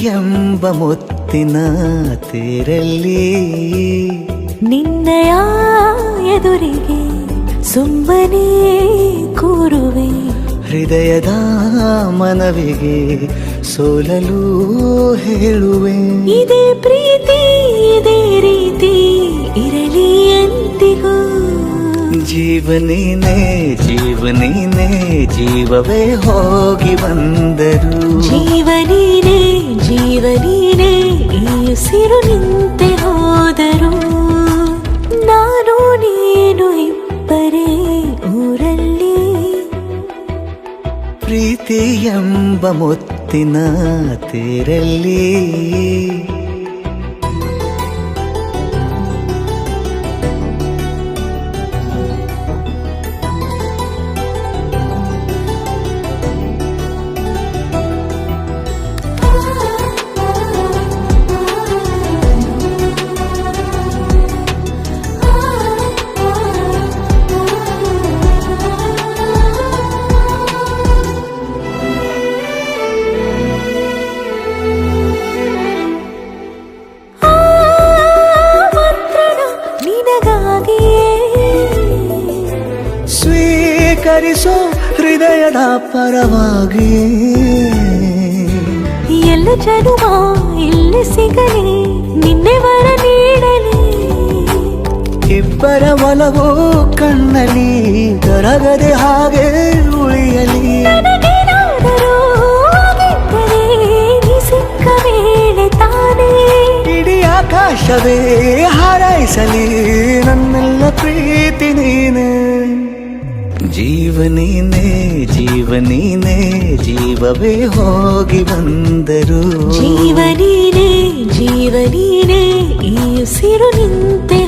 ಎಂಬ ಮುತ್ತಿನ ತೇರಲ್ಲಿ ನಿನ್ನಯ ಎದುರಿಗೆ ಸುಮ್ಮನೆ ಕೂರುವೆ. ಹೃದಯದ ಮನವಿಗೆ ಸೋಲಲು ಹೇಳುವೆ. ಇದೇ ಪ್ರೀತಿ ಇದೇ ರೀತಿ ಇರಲಿ ಎಂದಿಗೂ. ಜೀವನೀನೇ ಜೀವನೀನೇ ಜೀವವೇ ಹೋಗಿ ಬಂದರು. ಜೀವನೀನೇ ಜೀವನೀನೇ ಈ ಉಸಿರು ನಿಂತೆ ಹೋದರು. ನಾನು ನೀನು ಇಬ್ಬರೇ ಊರಲ್ಲಿ. ಪ್ರೀತಿ ಎಂಬ ಮುತ್ತಿನ ತೇರಲ್ಲಿ ಸ್ವೀಕರಿಸೋ ಹೃದಯದ ಪರವಾಗಿ. ಎಲ್ಲ ಜನುಮ ಇಲ್ಲಿ ಸಿಗಲಿ ನಿನ್ನೆ ವರ ನೀಡಲಿ. ಇಬ್ಬರ ಒಲವು ಕಣ್ಣಲ್ಲಿ ಕರಗದೆ ಹಾಗೆ ಉಳಿಯಲಿ. ನನಗೇನಾದರೂ ಆಗಿದ್ದರೆ ನೀ ಸಿಕ್ಕ ವೇಳೆ ತಾನೇ ಇಡೀ ಆಕಾಶವೇ ಹಾರೈಸಲಿ ನನ್ನೆಲ್ಲ ಪ್ರೀತಿ ನೀನೆ. ಜೀವನೀನೇ ಜೀವನೀನೇ ಜೀವವೇ ಹೋಗಿ ಬಂದರು. ಜೀವನೀನೇ ಜೀವನೀನೇ ಈ ಉಸಿರು ನಿಂತೆ